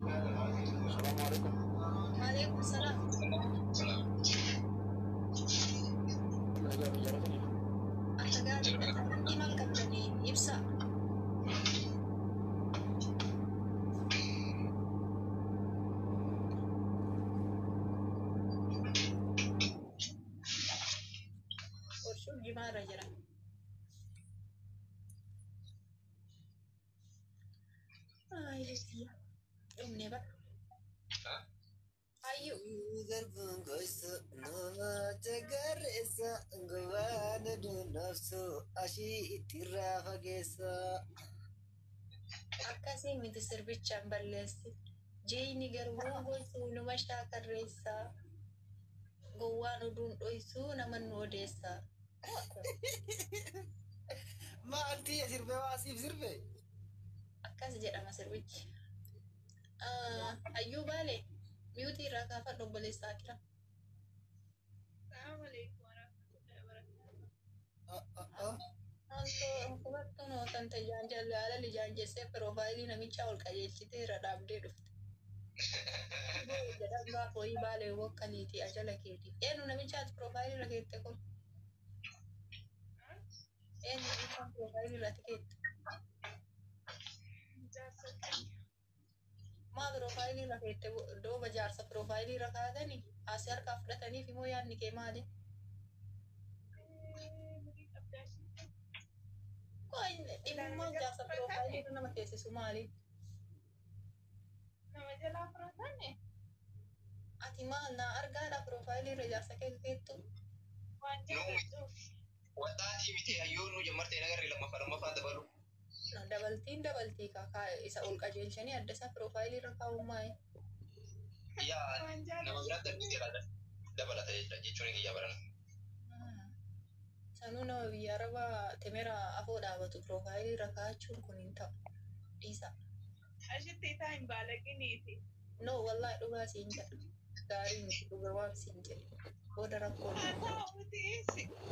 السلام عليكم. وعليكم السلام. الأجابة جرتني. أنت قاعد أنت ما قبلني يبسا. ورشو جمارة جرا. لسيا أمني بقى. أيو Garbun goisu nama jagaresa gwana du nafsu ashi itira fagesa. akkasii miti sirbichaan balleessi. Jeeyni garbuun goysuu numa shaakarreessaa. Gowwaan oduun dhoysuu naman nu odeessaa. Maalti sirbe waasiif sirbe? Akkas jedhama sirbichi. Ayyuu baale miyuutii irraa kaafadhu obboleessaa kira. Antu nootan tajaajila haala lijaanjessee piroofaayilii namichaa ol qajeelchitee irra dhaabdee dhufte. Jedhamnaa foyii baalee wokkaniiti ajala keeti. Eenyu namichaati piroofaayilii irra keette kun? Eenyu namichaan piroofaayilii irra keette? Maa piroofaayilii irra keette dooba jaarsa piroofaayilii irra kaatanii asii harkaa fudhataniif immoo yaadni kee maali? Dhimummaan jaarsa piroofaayilii irra nama teessisu maali? Nama jalaa fudhatanne Ati maal naa argaadha piroofaayilii irra jaarsa kee keettu? waan jaalladhuuf Wadaatii miti hayyoon nu jammartee nagarri lammaffaa dabalu. Dabaltiin dabaltii kakaa isa ol qajeelchanii adda isaa piroofaayilii irra kaa'ummaa. Yaa waan nama jaalladhuuf biraatti argite dabalata jechuun kiyya barana. Sanuu nama biyya arabaa temera afoo dhaabatu piroofaayilii irra kaa'achuun kun hin ta'u. Dhiisa. ashitti isaa hin baalaqiniiti. No wallaahi dhugaa siin jedha. Gaarii miti dhugaa waan siin jedhe. Booda rakkoo. Haa ta'uutiisi maal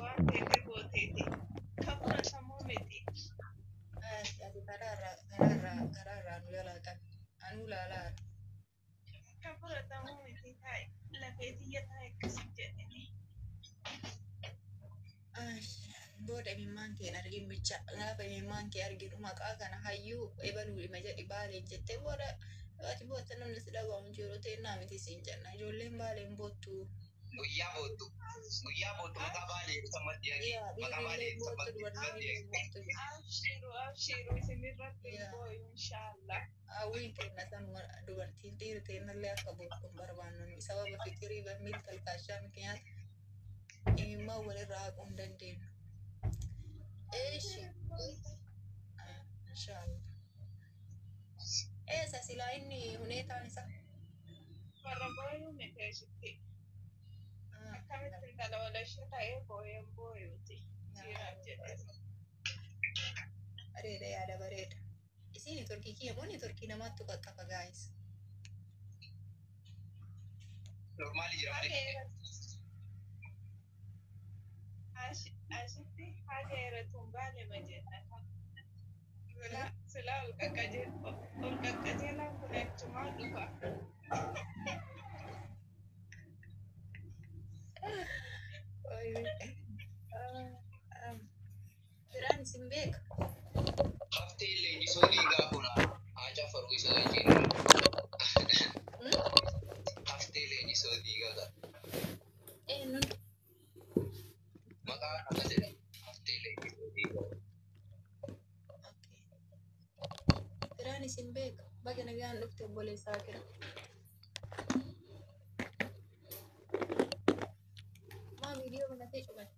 waan ta'eef gooteeti kafura sammuu miti. Ati karaarraa nu jalaa qabi. Anuu laalaa. Kafura sammuu miti taa'e lafee xiyya taa'e akkasii jedhani. Booda imimmaan kee argin bicha gaafa imimmaan kee arginu maqaa kana hayyuu ebaluu ima jedhi baaleen jettee booda ati bootta namni si dhagahamu jiru teennaa miti siin jenna ijoolleen baaleen boottu. Guyyaa boottu maqaa baalee sammatti maqaa baalee sammatti. Abshiru isinirratti hin booyu inshaallah. Hawwiin kenna san dubartiin dhiirri teennallee akka boottu hin barbaannu sababa fikirii bammiil talkaashaa mikiyaata imimmaan walirraa haquu hin dandeenyu. Eeshi. Inshallah. Esa sila inni huneetaan isa. Warra booyuu miti ashitti. Akkamitti intala walashee ta'ee booyeen booyuuti. Siiraan jedhee. Bareeda yaada bareeda. Isiin turkii kiyya moonni turkii namaatti qaqqafa gaa'is. Normaali jira malee. Asitti haga heeratuun baale majennata. Sila ol qaqqajeelaan kun achumaa dhufa. Biraan isin beeka. Haftee leenjisoo liigaa kuna haja faruu isa wajjin. Haftee leenjisoo liigaa kan. Eenyuun Maqaan akka jedha haftee leenjisoo liigaa. biraan isin beeka. Baga nagaan dhufte obboleessaa jira. Maa viidiyoo banatee cuban.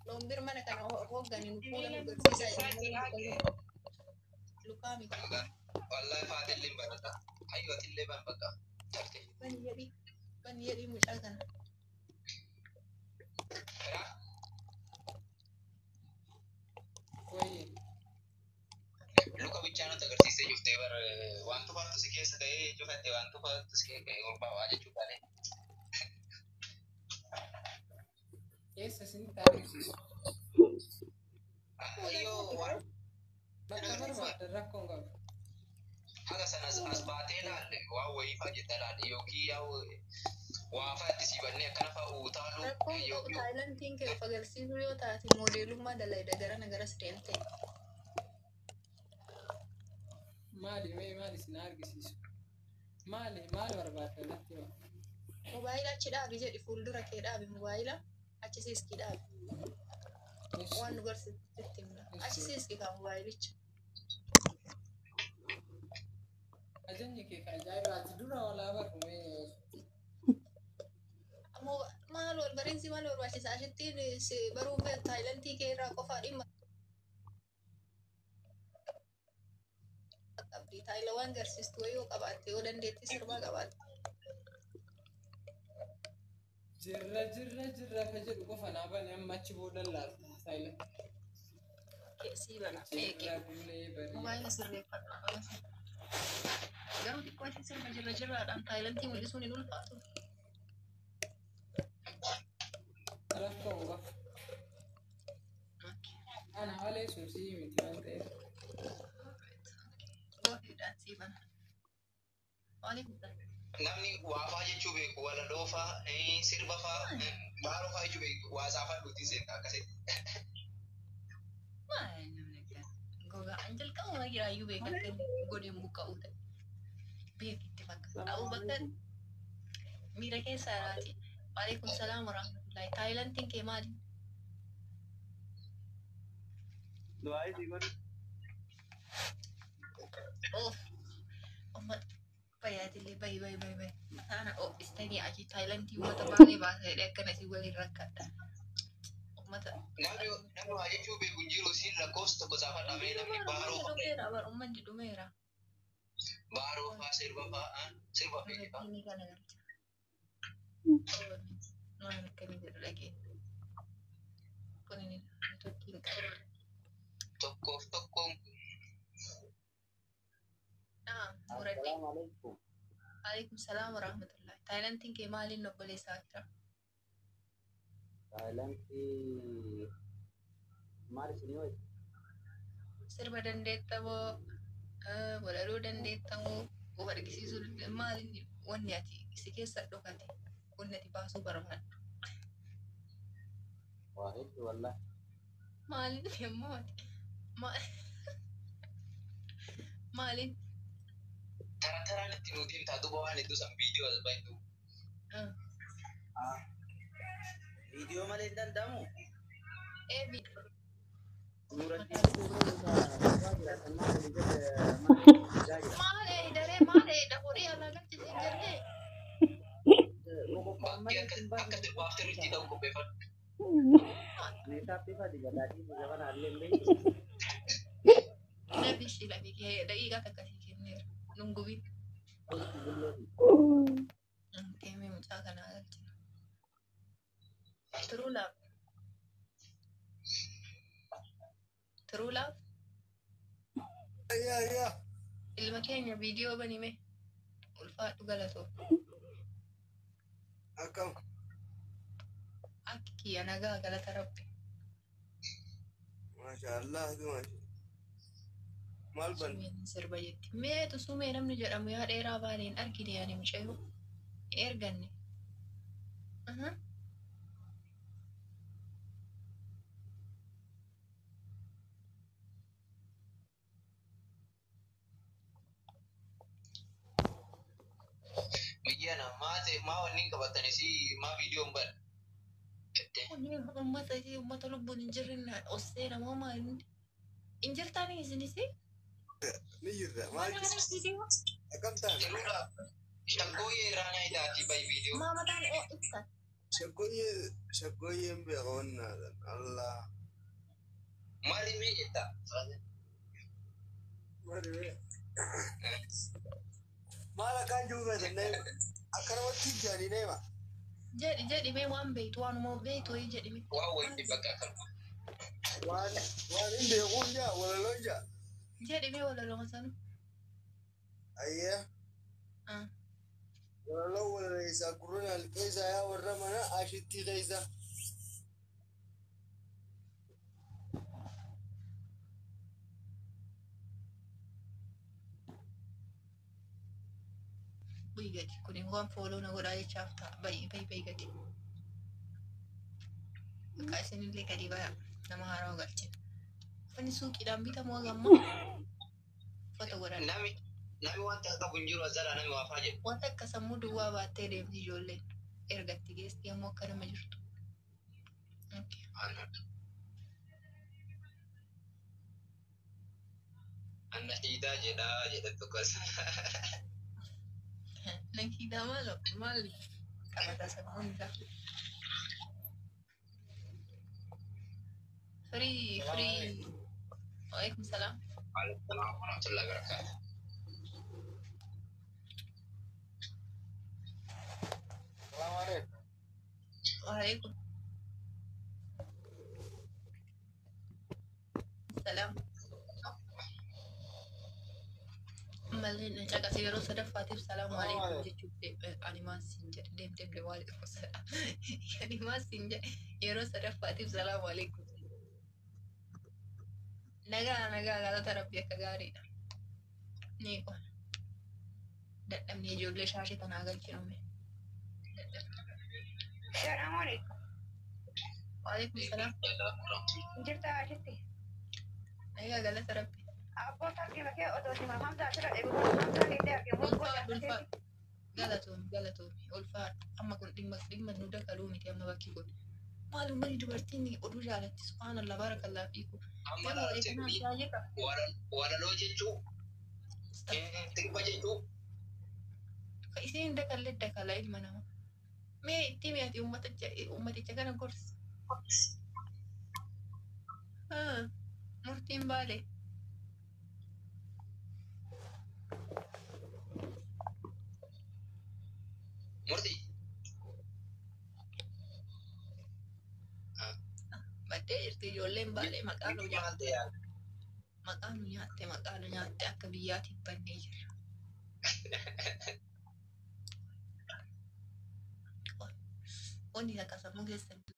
Loombir mana kana hoogganin fuula nu garsiisaa lukaa miti. Wallahi faatillee barata. Hayyotillee ban bakka. Ban jedhii mucaa kana. Luka bichaanota agarsiisee juftee bar waan tufaattu si keessa ta'ee cufatte waan tufaattu si keessa olbaawaa jechuudha. Keessa isin taasisu. Ayyoo waan bakka barbaadde rakkoon qabu. Haga sanas as baatee laalle waan wayii fa'aa jetta laalle yookiin yaa waan fa'aa itti siibannee akkana fa'aa utaaluu Rakkoon qabu yookiin Taayilandiin kee of agarsiisuu yoo taate moodeelummaa dalayda gara nagaras deemte. Maali isin argisiisu? Maal barbaadde natti hima? Mobaayila achi dhaabi jedhi fuuldura kee dhaabi mobaayila achi siiski dhaabi. Waan nu garsiisutti himna. Achi siiski kaa mobaayilicha. Ajajni kee kan ajaa'ibaati dura walaa barrume. Maal wal bariinsi maal barbaachisa ashittiin baruu Taayilandii kee irraa qofaa dhimma. Qabdi Taayila waan garsiistu yoo qabaatte yoo dandeetti sirbaa qabaatte. Jirra ka jedhu qofa naa bane amma achi boodan laalta Taayiland. Keessii bana eegi. Mobaayila sirreeffadha. Garuu xiqqoo achi sirba jirraadhaan Taayilandii mul'isuun hin ulfaatu. Rakkoon qabu. Ana malee sun sii miti waan ta'eef. namni waa fa'aa jechuu beeku walaloo fa'aa sirba fa'aa baaroo fa'aa jechuu beeku waa saafaa dhuutii seeta akkasitti. Gogaan jalqabuma jiraayyuu beekatte godheen buqqa'uu ta'e. Beekitti fakkaata. Ta'uu bakka miira keessa jiraati. Waalaikum salaam warahmatullahi. Taayilandiin kee maali? Doa sih kan. Oh, bayaadillee bayi. Mataana istanii achi Taayilandii uummata baay'ee baasee akkana si waliin rakkadha. Uummata. Namni waa jechuu beeku jiru siin lakkoofsa tokko saafaa dhabee namni baaroo fa'aa. Uummanni dhumeera. Baaroo fa'aa sirba beekaa. Inni kana galcha. Waan akkamii jedhu dhageenya. Kun inni tokkiin qabu. Tokkoon. Muradhi. Assalamualaikum. Waalaikum salaam warahmatullahi. Taayilandiin kee maaliin obboleessaa jira? Thailand ki mari sini woi. Sirba dandeettamoo walaloo dandeettamoo of argisiisuu maaliin wanni ati si keessa dhokate wanni ati baasuu barbaaddu? Wahid wallah. Maaliin yemmuu ati maaliin? Taraan itti nuti taatu waan iddoo san viidiyoo as baay'atu. Video malee hin danda'amu. Eebi. Maalee daree maalee dhabuudhee alaa galchi siin jennee. Akka sirbaaf sirriitti ta'u qopheeffadhu. Tapi tadi tadi jangan alien deh. Nabi shi lafi kee daqiiqaa takka si kenneera. Nungubi. Deemee mucaa kanaa galchina. True love. Iya. Ilma keenya viidiyoo banime. Ulfaadhu galatoo. Akam. Akka kiyya nagaa galata rabbi. Masya Allah tu masya. Malban. Sumeen sirba jetti. Meetu sumee namni jedhamu yaa dheeraa baaneen argine yaani mucayyoo. Erganne. Biyya nama maa wanni qabatanii si maa viidiyoon ban. Uummata lubbuun hin jirre ossee namooma hin jirtaanii isinis? Ni jirra. Mana viidiyoo? Akam tahan. Jiruudha. Shaggooyyee irraan hidhaati bayi viidiyoo. Maa mataan ibsa. Shagoye beekonna Allah. Maali mee jetta? Mala kan juga sendiri. Akar waktu jadi nema. Jedhi mee waan beektu waanuma beektu jedhi mee. Waa wayii bakka kan. Wan ini beekunja wala lonja. Jedhi mee walaloo sanu. Ayya. Wala wala isa kurun alqisa ya warra mana ashitti qaisa. Bu'ii gadi. Kun waan fooloo na godhaa jechaaf ta'a. Bayi gadi. Maqaa isinillee gadi baya. Nama haaraa galchina. Uffanni suuqiidhaan bitamu hagamma. Uffata godhadha. Nami wanta qabu hin jiru asirraa nami waafaa jedhu. Wanta akka sammuu duwwaa baattee deemti ijoolleen. Ergatti geessti ammoo akka nama jirtu. Anna hiidaa jedha tokkos. Nakiidhaa maali? Qabataa sammuun isaa. Free. Waalaikum salam. Waalaikumsalam warahmatullahi wabarakatuh. Assalamualaikum. Waalaikum salam. Malin cakap si Rose ada Fatih Assalamualaikum jechuudha animasi dem waalaikumsalam animasi Rose ada Fatih Assalamualaikum naga kata terapi akka gaariidha ni kun dadhabni ijoollee shaashii tanaa galchinume Assalamualaikum. Waalaikumsalam Jirta achitti. naga galata rabbi Abboota argina kee odoo si mahamta asirra eeguun mahamta illee argamu. Galatoomi ulfaadha amma kun dhimma nu dakaluu miti amma bakki kun maalummaan dubartiin oduu jaalatti subhaanallah baarakallaa fiiku Walaloo jechuun sirba jechuun isiin dakala ilma nama mee itti mi'aati ummaticha kana gorsi murtiin baale murtii. baddee jirti ijoolleen baale maqaa nu nyaatte akka biyyaatiif bannee jirra. Wanti akka sammuu keessatti